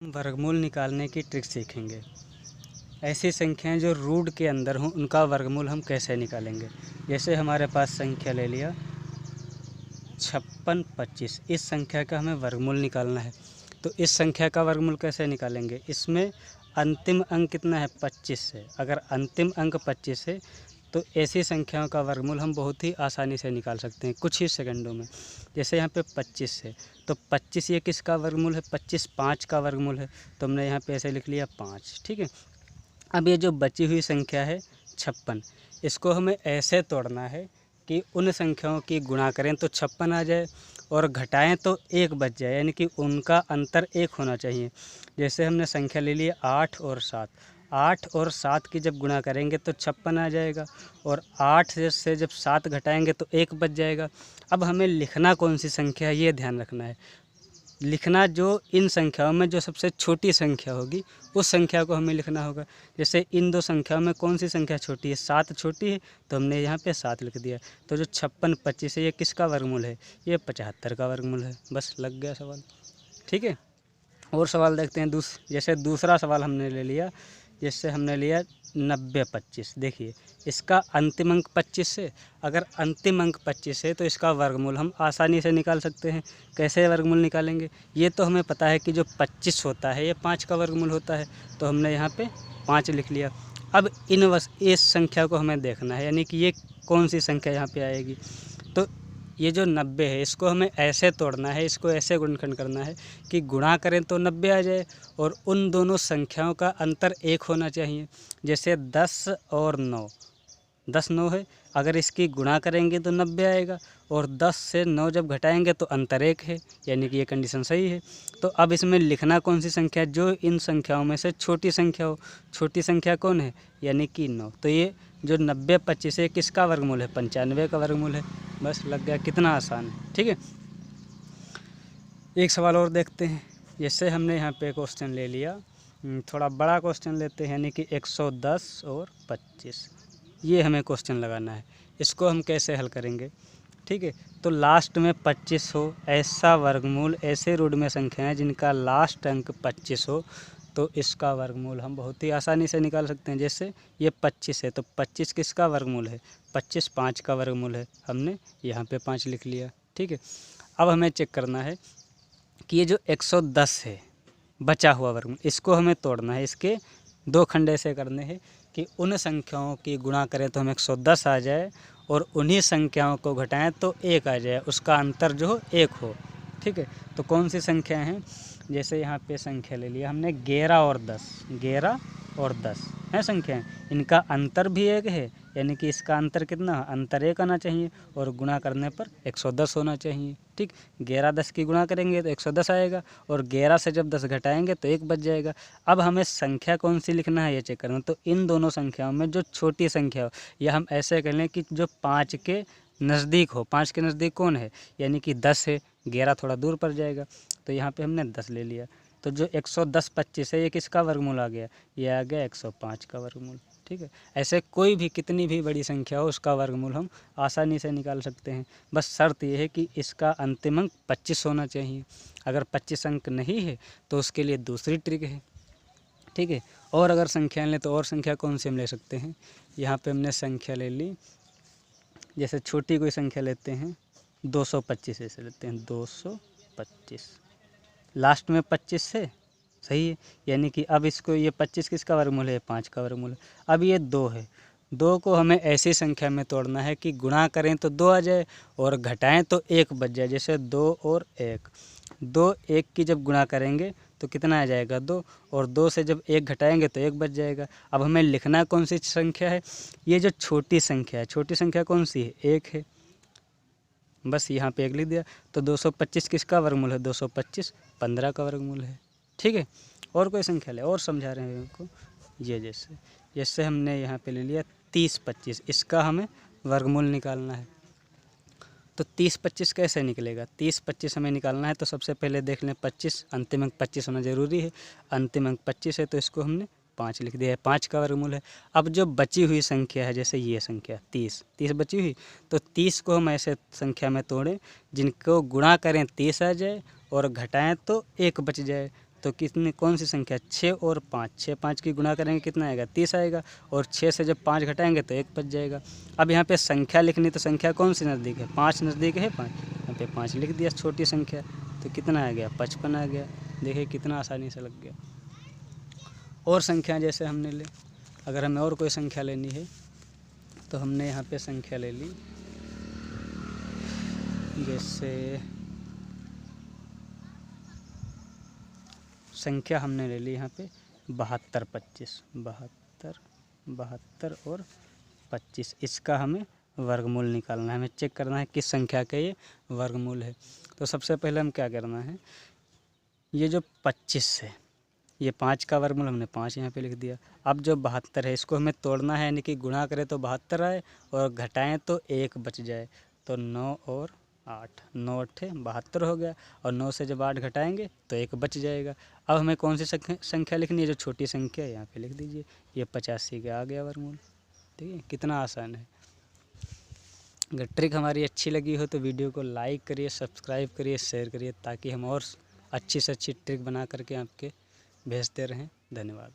वर्गमूल निकालने की ट्रिक सीखेंगे। ऐसी संख्याएं जो रूट के अंदर हों उनका वर्गमूल हम कैसे निकालेंगे। जैसे हमारे पास संख्या ले लिया 56 25। इस संख्या का हमें वर्गमूल निकालना है, तो इस संख्या का वर्गमूल कैसे निकालेंगे। इसमें अंतिम अंक कितना है 25 है। अगर अंतिम अंक 25 है तो ऐसी संख्याओं का वर्गमूल हम बहुत ही आसानी से निकाल सकते हैं कुछ ही सेकंडों में। जैसे यहाँ पे 25 है तो 25 ये किसका वर्गमूल है, 25 5 का वर्गमूल है, तो हमने यहाँ पे ऐसे लिख लिया 5। ठीक है। अब ये जो बची हुई संख्या है 56, इसको हमें ऐसे तोड़ना है कि उन संख्याओं की गुणा करें तो 56 आ जाए और घटाएं तो 1 बच जाए, यानी कि उनका अंतर 1 होना चाहिए। जैसे हमने संख्या ले ली 8 और 7। 8 और 7 की जब गुणा करेंगे तो 56 आ जाएगा और 8 से जब 7 घटाएंगे तो 1 बच जाएगा। अब हमें लिखना कौन सी संख्या है ये ध्यान रखना है। लिखना जो इन संख्याओं में जो सबसे छोटी संख्या होगी उस संख्या को हमें लिखना होगा। जैसे इन दो संख्याओं में कौन सी संख्या छोटी है, 7 छोटी है, तो हमने यहाँ पे 7 लिख दिया। तो जो 56 25 है ये किसका वर्गमूल है, ये 75 का वर्गमूल है। बस लग गया सवाल। ठीक है। और सवाल देखते हैं। जैसे दूसरा सवाल हमने ले लिया, जैसे हमने लिया 90 25। देखिए इसका अंतिम अंक 25 है। अगर अंतिम अंक 25 है तो इसका वर्गमूल हम आसानी से निकाल सकते हैं। कैसे वर्गमूल निकालेंगे, ये तो हमें पता है कि जो 25 होता है ये 5 का वर्गमूल होता है, तो हमने यहाँ पे 5 लिख लिया। अब इस संख्या को हमें देखना है, यानी कि ये कौन सी संख्या यहाँ पे आएगी। तो ये जो 90 है इसको हमें ऐसे तोड़ना है, इसको ऐसे गुणनखंड करना है कि गुणा करें तो 90 आ जाए और उन दोनों संख्याओं का अंतर 1 होना चाहिए। जैसे 10 और 9, 10 9 है, अगर इसकी गुणा करेंगे तो 90 आएगा और 10 से 9 जब घटाएंगे तो अंतर 1 है, यानी कि ये कंडीशन सही है। तो अब इसमें लिखना कौन सी संख्या है, जो इन संख्याओं में से छोटी संख्या हो। छोटी संख्या कौन है, यानी कि 9। तो ये जो 90 25 है किसका वर्गमूल है, 95 का वर्गमूल है। बस लग गया, कितना आसान है। ठीक है। एक सवाल और देखते हैं। जैसे हमने यहाँ पे क्वेश्चन ले लिया, थोड़ा बड़ा क्वेश्चन लेते हैं, यानी कि 110 और 25। ये हमें क्वेश्चन लगाना है। इसको हम कैसे हल करेंगे। ठीक है। तो लास्ट में 25 हो, ऐसा वर्गमूल, ऐसे रूट में संख्या है जिनका लास्ट अंक 25 हो, तो इसका वर्गमूल हम बहुत ही आसानी से निकाल सकते हैं। जैसे ये 25 है तो 25 किसका वर्गमूल है, 25 5 का वर्गमूल है। हमने यहाँ पे 5 लिख लिया। ठीक है। अब हमें चेक करना है कि ये जो 110 है बचा हुआ वर्गमूल, इसको हमें तोड़ना है। इसके 2 खंड ऐसे करने हैं कि उन संख्याओं की गुणा करें तो हमें 110 आ जाए और उन्हीं संख्याओं को घटाएं तो 1 आ जाए, उसका अंतर जो हो 1 हो। ठीक है। तो कौन सी संख्या हैं, जैसे यहाँ पे संख्या ले लिया हमने 11 और 10। 11 और 10 है संख्याएं, इनका अंतर भी 1 है, यानी कि इसका अंतर कितना, अंतर 1 आना चाहिए और गुणा करने पर 110 होना चाहिए। ठीक। 11 10 की गुणा करेंगे तो 110 आएगा और 11 से जब 10 घटाएंगे तो 1 बच जाएगा। अब हमें संख्या कौन सी लिखना है ये चेक करना। तो इन दोनों संख्याओं में जो छोटी संख्या हो, या हम ऐसे कर लें कि जो 5 के नज़दीक हो। 5 के नज़दीक कौन है, यानी कि 10 है। 11 थोड़ा दूर पड़ जाएगा, तो यहाँ पे हमने 10 ले लिया। तो जो 110 25 है ये किसका वर्गमूल आ गया, ये आ गया 105 का वर्गमूल। ठीक है। ऐसे कोई भी कितनी भी बड़ी संख्या हो उसका वर्गमूल हम आसानी से निकाल सकते हैं। बस शर्त ये है कि इसका अंतिम अंक 25 होना चाहिए। अगर 25 अंक नहीं है तो उसके लिए दूसरी ट्रिक है। ठीक है। और अगर संख्या लें तो और संख्या कौन सी हम ले सकते हैं। यहाँ पे हमने संख्या ले ली, जैसे छोटी कोई संख्या लेते हैं 225, ऐसे लेते हैं 225। लास्ट में 25 से सही है, यानी कि अब इसको ये 25 किसका वर्गमूल है, 5 का वर्गमूल है। अब ये 2 है, 2 को हमें ऐसी संख्या में तोड़ना है कि गुणा करें तो 2 आ जाए और घटाएं तो 1 बच जाए। जैसे 2 और 1, 2 1 की जब गुणा करेंगे तो कितना आ जाएगा 2, और 2 से जब 1 घटाएंगे तो 1 बच जाएगा। अब हमें लिखना कौन सी संख्या है, ये जो छोटी संख्या है, छोटी संख्या कौन सी है, 1 है। बस यहाँ पे 1 लिख दिया। तो 225 किसका वर्गमूल है, 225 15 का वर्गमूल है। ठीक है। और कोई संख्या ले, और समझा रहे हैं उनको। ये जैसे हमने यहाँ पे ले लिया 30 25, इसका हमें वर्गमूल निकालना है। तो 30 25 कैसे निकलेगा, 30 25 हमें निकालना है तो सबसे पहले देख लें 25, अंतिम अंक 25 होना ज़रूरी है। अंतिम अंक 25 है तो इसको हमने 5 लिख दिया है, 5 का वर्गमूल है। अब जो बची हुई संख्या है, जैसे ये संख्या 30 बची हुई, तो 30 को हम ऐसे संख्या में तोड़ें जिनको गुणा करें 30 आ जाए और घटाएं तो 1 बच जाए। तो कितनी कौन सी संख्या 6 और 5, 6 5 की गुणा करेंगे कितना आएगा 30 आएगा, और 6 से जब 5 घटाएंगे तो 1 बच जाएगा। अब यहाँ पे संख्या लिखनी, तो संख्या कौन सी नज़दीक है, 5 नज़दीक है 5, यहाँ पे 5 लिख दिया छोटी संख्या, तो कितना आ गया 55 आ गया। देखिए कितना आसानी से लग गया। और संख्या जैसे हमने ले, अगर हमें और कोई संख्या लेनी है तो हमने यहाँ पे संख्या ले ली, जैसे संख्या हमने ले ली यहाँ पे 72 25, 72 और 25, इसका हमें वर्गमूल निकालना है। हमें चेक करना है किस संख्या का ये वर्गमूल है। तो सबसे पहले हम क्या करना है, ये जो 25 है, ये 5 का वर्गमूल हमने 5 यहाँ पे लिख दिया। अब जो 72 है इसको हमें तोड़ना है, यानी कि गुणा करें तो 72 आए और घटाएं तो 1 बच जाए। तो 9 और 8, 9 8 72 हो गया, और 9 से जब 8 घटाएंगे तो 1 बच जाएगा। अब हमें कौन सी संख्या लिखनी है, जो छोटी संख्या है यहाँ पे लिख दीजिए, ये 85 का आ गया वर्गमूल। ठीक है, कितना आसान है। अगर ट्रिक हमारी अच्छी लगी हो तो वीडियो को लाइक करिए, सब्सक्राइब करिए, शेयर करिए, ताकि हम और अच्छी से अच्छी ट्रिक बना करके आपके भेजते रहें। धन्यवाद।